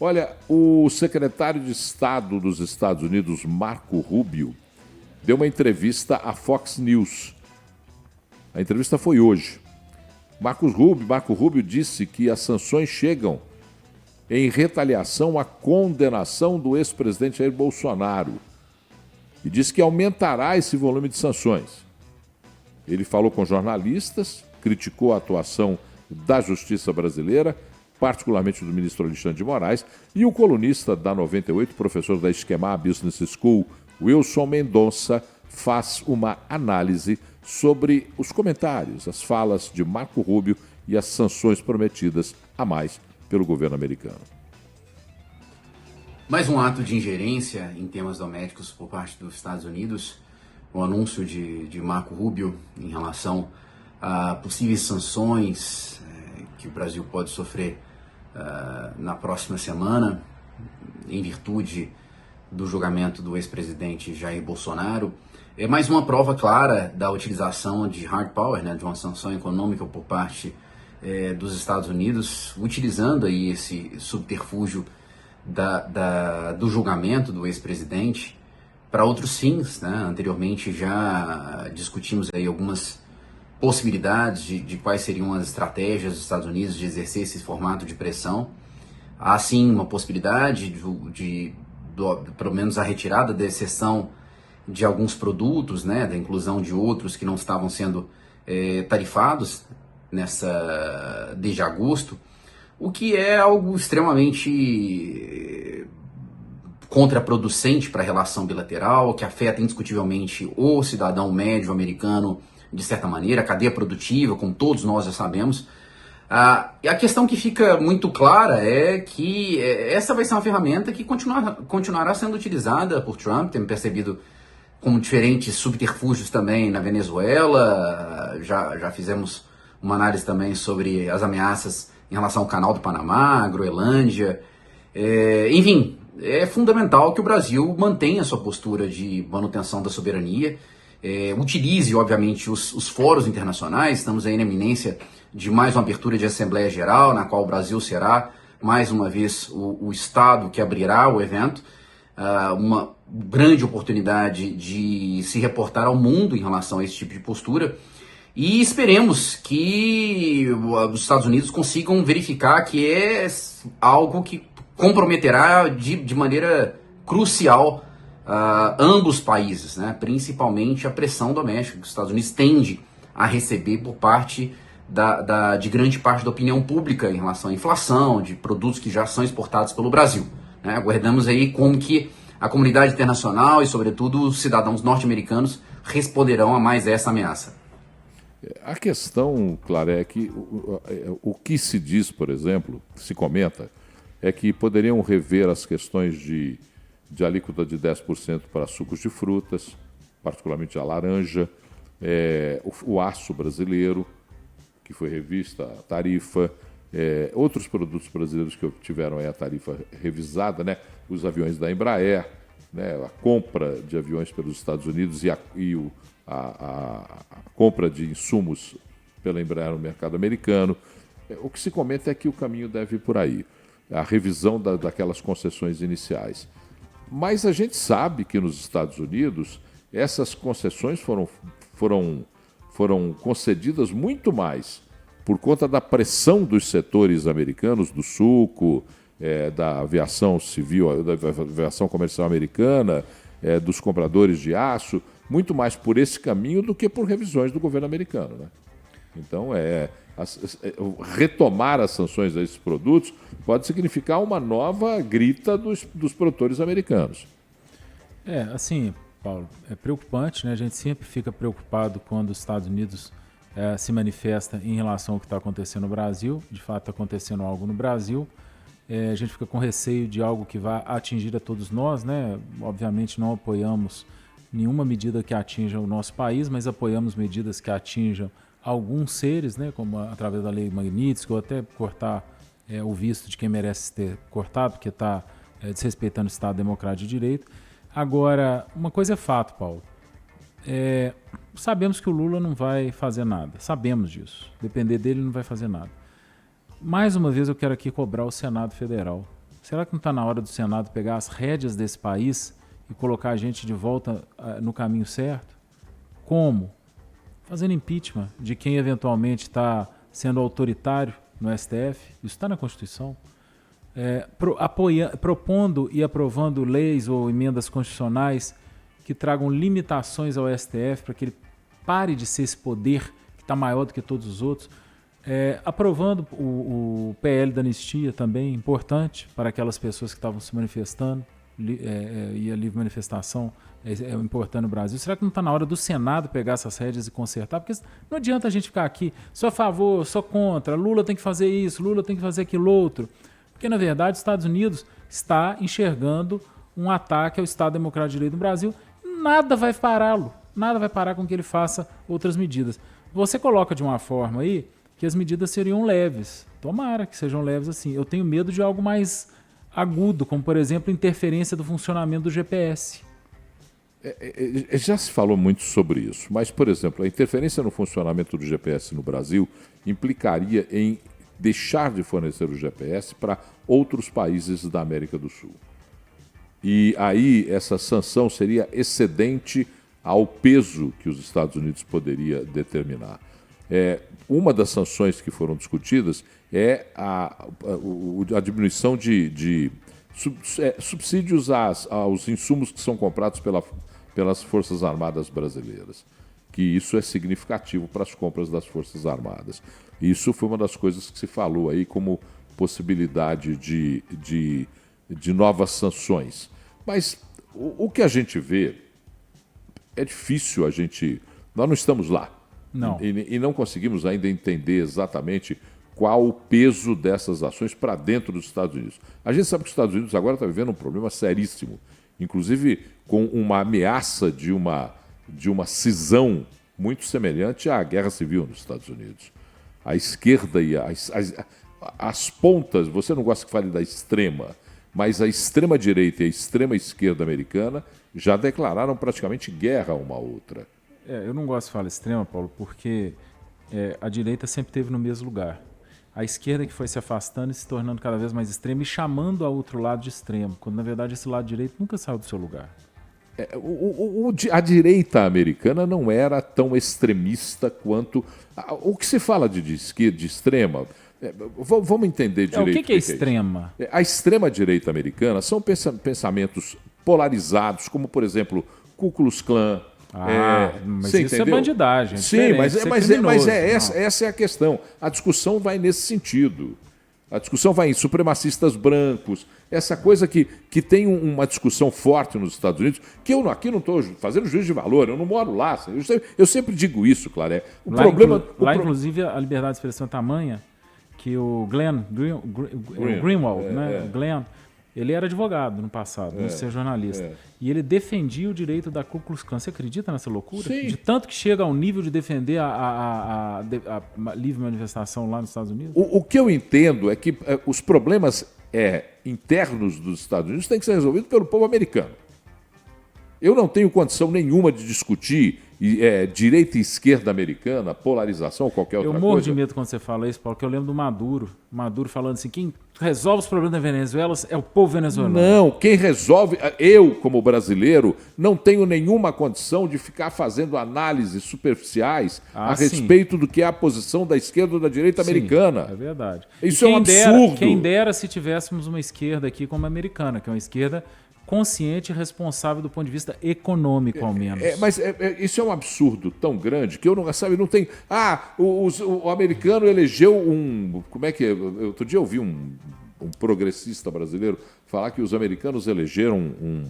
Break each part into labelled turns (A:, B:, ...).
A: Olha, o secretário de Estado dos Estados Unidos, Marco Rubio, deu uma entrevista à Fox News. A entrevista foi hoje. Marco Rubio disse que as sanções chegam em retaliação à condenação do ex-presidente Jair Bolsonaro e disse que aumentará esse volume de sanções. Ele falou com jornalistas, criticou a atuação da justiça brasileira, particularmente do ministro Alexandre de Moraes, e o colunista da 98, professor da Esquema Business School, Wilson Mendonça, faz uma análise sobre os comentários, as falas de Marco Rubio e as sanções prometidas a mais pelo governo americano.
B: Mais um ato de ingerência em temas domésticos por parte dos Estados Unidos, o anúncio de Marco Rubio em relação a possíveis sanções que o Brasil pode sofrer na próxima semana, em virtude do julgamento do ex-presidente Jair Bolsonaro, é mais uma prova clara da utilização de hard power, de uma sanção econômica por parte dos Estados Unidos, utilizando aí esse subterfúgio do julgamento do ex-presidente para outros fins, Anteriormente já discutimos aí algumas possibilidades de quais seriam as estratégias dos Estados Unidos de exercer esse formato de pressão. Há sim uma possibilidade de pelo menos a retirada da exceção de alguns produtos, da inclusão de outros que não estavam sendo tarifados desde agosto, o que é algo extremamente contraproducente para a relação bilateral, que afeta indiscutivelmente o cidadão médio americano, de certa maneira, a cadeia produtiva, como todos nós já sabemos. E a questão que fica muito clara é que essa vai ser uma ferramenta que continuará sendo utilizada por Trump. Temos percebido como diferentes subterfúgios também na Venezuela. Já fizemos uma análise também sobre as ameaças em relação ao Canal do Panamá, Groenlândia. Enfim, é fundamental que o Brasil mantenha sua postura de manutenção da soberania, utilize, obviamente, os fóruns internacionais. Estamos aí na iminência de mais uma abertura de Assembleia Geral, na qual o Brasil será, mais uma vez, o Estado que abrirá o evento. Uma grande oportunidade de se reportar ao mundo em relação a esse tipo de postura. E esperemos que os Estados Unidos consigam verificar que é algo que comprometerá de maneira crucial ambos os países, principalmente a pressão doméstica que os Estados Unidos tende a receber por parte de grande parte da opinião pública em relação à inflação, de produtos que já são exportados pelo Brasil. Aguardamos aí como que a comunidade internacional e, sobretudo, os cidadãos norte-americanos responderão a mais essa ameaça.
A: A questão, claro, é que o que se diz, por exemplo, se comenta, é que poderiam rever as questões de alíquota de 10% para sucos de frutas, particularmente a laranja, o aço brasileiro, que foi revista a tarifa, outros produtos brasileiros que tiveram a tarifa revisada, os aviões da Embraer, a compra de aviões pelos Estados Unidos e a compra de insumos pela Embraer no mercado americano. O que se comenta é que o caminho deve ir por aí, a revisão daquelas concessões iniciais. Mas a gente sabe que nos Estados Unidos essas concessões foram concedidas muito mais por conta da pressão dos setores americanos, do suco, da aviação civil, da aviação comercial americana, dos compradores de aço, muito mais por esse caminho do que por revisões do governo americano. Então, retomar as sanções a esses produtos pode significar uma nova grita dos produtores americanos.
C: Assim, Paulo, é preocupante, A gente sempre fica preocupado quando os Estados Unidos se manifesta em relação ao que está acontecendo no Brasil. De fato, está acontecendo algo no Brasil. A gente fica com receio de algo que vai atingir a todos nós, Obviamente não apoiamos nenhuma medida que atinja o nosso país, mas apoiamos medidas que atinjam alguns seres, como através da lei Magnitsky, ou até cortar o visto de quem merece ter cortado, porque está desrespeitando o Estado Democrático de Direito. Agora, uma coisa é fato, Paulo. Sabemos que o Lula não vai fazer nada, sabemos disso. Depender dele, não vai fazer nada. Mais uma vez, eu quero aqui cobrar o Senado Federal. Será que não está na hora do Senado pegar as rédeas desse país e colocar a gente de volta no caminho certo? Como? Fazendo impeachment de quem eventualmente está sendo autoritário no STF. Isso está na Constituição. Propondo e aprovando leis ou emendas constitucionais que tragam limitações ao STF para que ele pare de ser esse poder que está maior do que todos os outros. Aprovando o PL da anistia também, importante para aquelas pessoas que estavam se manifestando, e a livre manifestação é importante no Brasil. Será que não está na hora do Senado pegar essas rédeas e consertar? Porque não adianta a gente ficar aqui, sou a favor, sou contra, Lula tem que fazer isso, Lula tem que fazer aquilo outro. Porque, na verdade, os Estados Unidos está enxergando um ataque ao Estado Democrático de Direito no Brasil. Nada vai pará-lo, nada vai parar com que ele faça outras medidas. Você coloca de uma forma aí que as medidas seriam leves. Tomara que sejam leves assim. Eu tenho medo de algo mais agudo, como, por exemplo, interferência do funcionamento do GPS.
A: Já se falou muito sobre isso, mas, por exemplo, a interferência no funcionamento do GPS no Brasil implicaria em deixar de fornecer o GPS para outros países da América do Sul. E aí essa sanção seria excedente ao peso que os Estados Unidos poderia determinar. Uma das sanções que foram discutidas é a diminuição de subsídios aos insumos que são comprados pelas Forças Armadas brasileiras, que isso é significativo para as compras das Forças Armadas. Isso foi uma das coisas que se falou aí como possibilidade de novas sanções. Mas o que a gente vê é difícil a gente... Nós não estamos lá.
C: Não.
A: E não conseguimos ainda entender exatamente qual o peso dessas ações para dentro dos Estados Unidos. A gente sabe que os Estados Unidos agora está vivendo um problema seríssimo, inclusive com uma ameaça de uma cisão muito semelhante à Guerra Civil nos Estados Unidos. A esquerda e as pontas, você não gosta que fale da extrema, mas a extrema-direita e a extrema-esquerda americana já declararam praticamente guerra uma à outra.
C: Eu não gosto de falar extrema, Paulo, porque a direita sempre esteve no mesmo lugar. A esquerda que foi se afastando e se tornando cada vez mais extrema e chamando a outro lado de extremo, quando na verdade esse lado direito nunca saiu do seu lugar.
A: A direita americana não era tão extremista quanto... O que se fala de esquerda, de extrema... Vamos entender direito.
C: O que é extrema?
A: A extrema-direita americana são pensamentos polarizados, como, por exemplo, Ku Klux Klan.
C: Mas isso entendeu? É bandidagem.
A: Sim, mas essa é a questão. A discussão vai nesse sentido. A discussão vai em supremacistas brancos, essa coisa que tem uma discussão forte nos Estados Unidos, que eu aqui não estou fazendo juízo de valor, eu não moro lá. Eu sempre digo isso, Claré.
C: Inclusive, a liberdade de expressão é tamanha que o Glenn Greenwald, né? Glenn, ele era advogado no passado, antes de ser jornalista. E ele defendia o direito da Ku Klux Klan. Você acredita nessa loucura?
A: Sim.
C: De tanto que chega ao nível de defender a livre manifestação lá nos Estados Unidos?
A: O que eu entendo é que os problemas internos dos Estados Unidos têm que ser resolvidos pelo povo americano. Eu não tenho condição nenhuma de discutir direita e esquerda americana, polarização ou qualquer outra coisa.
C: Eu morro de medo quando você fala isso, Paulo, porque eu lembro do Maduro falando assim, quem resolve os problemas da Venezuela é o povo venezuelano.
A: Não, quem resolve... Eu, como brasileiro, não tenho nenhuma condição de ficar fazendo análises superficiais a respeito do que é a posição da esquerda ou da direita americana.
C: É verdade.
A: Isso é um absurdo.
C: Quem dera se tivéssemos uma esquerda aqui como a americana, que é uma esquerda consciente e responsável do ponto de vista econômico, ao menos.
A: Mas isso é um absurdo tão grande que eu não tem... o americano elegeu um... Como é que é? Outro dia eu ouvi um progressista brasileiro falar que os americanos elegeram um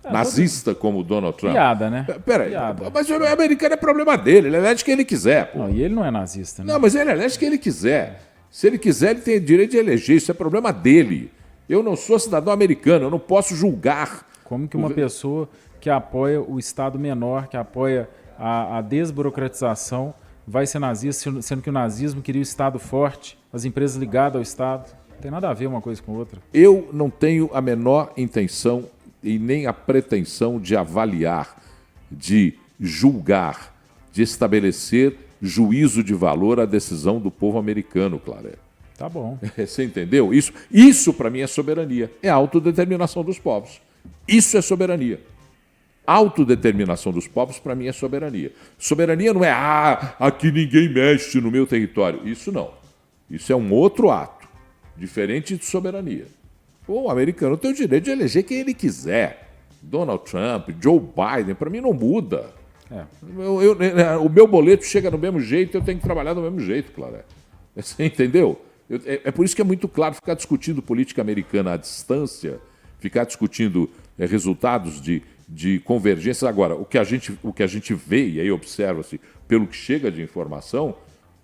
A: nazista como Donald Trump.
C: Piada, né?
A: Peraí, mas o americano é problema dele, ele elege quem ele quiser. Pô.
C: Não, e ele não é nazista, né?
A: Não, mas ele elege quem ele quiser. Se ele quiser, ele tem direito de eleger, isso é problema dele. Eu não sou cidadão americano, eu não posso julgar.
C: Como que uma pessoa que apoia o Estado menor, que apoia a desburocratização, vai ser nazista, sendo que o nazismo queria o Estado forte, as empresas ligadas ao Estado? Não tem nada a ver uma coisa com outra.
A: Eu não tenho a menor intenção e nem a pretensão de avaliar, de julgar, de estabelecer juízo de valor à decisão do povo americano, Claré.
C: Tá bom.
A: Você entendeu? Isso para mim é soberania. É a autodeterminação dos povos. Isso é soberania. Autodeterminação dos povos, para mim, é soberania. Soberania não é, aqui ninguém mexe no meu território. Isso não. Isso é um outro ato, diferente de soberania. O americano tem o direito de eleger quem ele quiser. Donald Trump, Joe Biden, para mim não muda. O meu boleto chega do mesmo jeito, eu tenho que trabalhar do mesmo jeito, Claré. Você entendeu? É por isso que é muito claro ficar discutindo política americana à distância, ficar discutindo resultados de convergência. Agora, o que a gente vê, e aí observa-se pelo que chega de informação,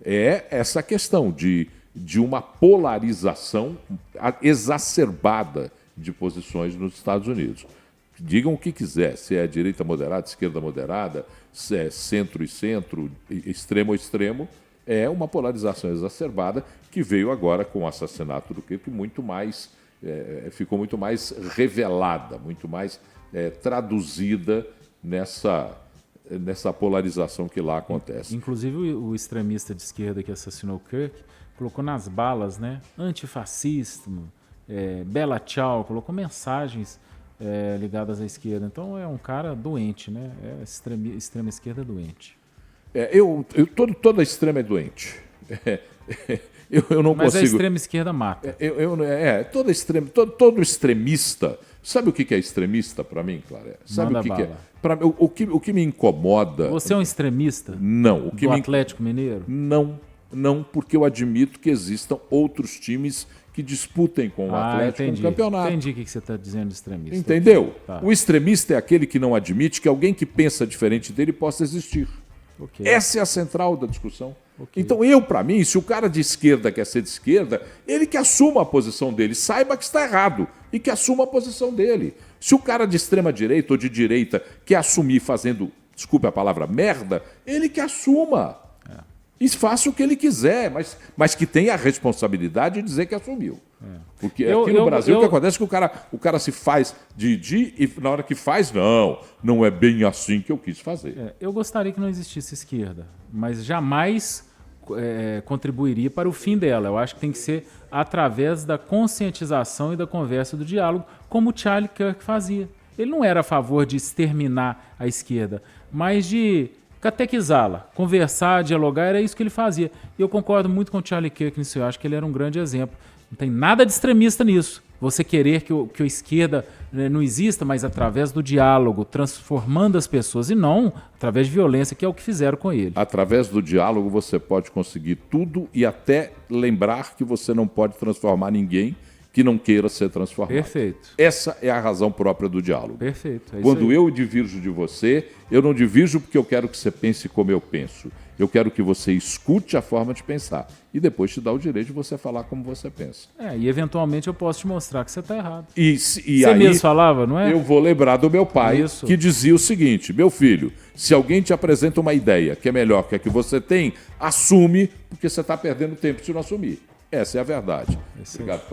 A: é essa questão de uma polarização exacerbada de posições nos Estados Unidos. Digam o que quiser, se é direita moderada, esquerda moderada, se é centro e centro, extremo ou extremo, é uma polarização exacerbada que veio agora com o assassinato do Kirk ficou muito mais revelada, muito mais traduzida nessa polarização que lá acontece.
C: Inclusive o extremista de esquerda que assassinou Kirk colocou nas balas, né, antifascismo, bela tchau, colocou mensagens ligadas à esquerda. Então é um cara doente, né? Extrema esquerda doente.
A: Toda extrema é doente. Eu não
C: Mas
A: consigo.
C: a extrema esquerda mata.
A: Todo extremista. Sabe o que é extremista para mim, Clara? Sabe
C: Manda
A: o que
C: bala.
A: é? O que me incomoda.
C: Você é um extremista?
A: Não.
C: Do Atlético Mineiro?
A: Não, porque eu admito que existam outros times que disputem com o Atlético no campeonato.
C: Entendi o que você está dizendo de extremista.
A: Entendeu?
C: Tá.
A: O extremista é aquele que não admite que alguém que pensa diferente dele possa existir.
C: Okay.
A: Essa é a central da discussão.
C: Okay.
A: Então, para mim, se o cara de esquerda quer ser de esquerda, ele que assuma a posição dele, saiba que está errado e que assuma a posição dele. Se o cara de extrema direita ou de direita quer assumir fazendo, desculpe a palavra, merda, ele que assuma. E faça o que ele quiser, mas que tenha a responsabilidade de dizer que assumiu. Porque aqui no Brasil o que acontece é que o cara se faz e na hora que faz, não é bem assim que eu quis fazer.
C: Eu gostaria que não existisse esquerda, mas jamais contribuiria para o fim dela. Eu acho que tem que ser através da conscientização e da conversa, do diálogo, como o Charlie Kirk fazia. Ele não era a favor de exterminar a esquerda, mas de catequizá-la, conversar, dialogar, era isso que ele fazia. E eu concordo muito com o Charlie Kirk nisso, eu acho que ele era um grande exemplo. Não tem nada de extremista nisso. Você querer que a esquerda não exista, mas através do diálogo, transformando as pessoas, e não através de violência, que é o que fizeram com ele.
A: Através do diálogo você pode conseguir tudo e até lembrar que você não pode transformar ninguém que não queira ser transformado.
C: Perfeito.
A: Essa é a razão própria do diálogo.
C: Perfeito.
A: Quando eu divirjo de você, eu não divirjo porque eu quero que você pense como eu penso. Eu quero que você escute a forma de pensar e depois te dá o direito de você falar como você pensa.
C: E eventualmente eu posso te mostrar que você está errado.
A: Você
C: aí, mesmo falava, não é?
A: Eu vou lembrar do meu pai, que dizia o seguinte: meu filho, se alguém te apresenta uma ideia que é melhor que a que você tem, assume, porque você está perdendo tempo se não assumir. Essa é a verdade. Obrigado.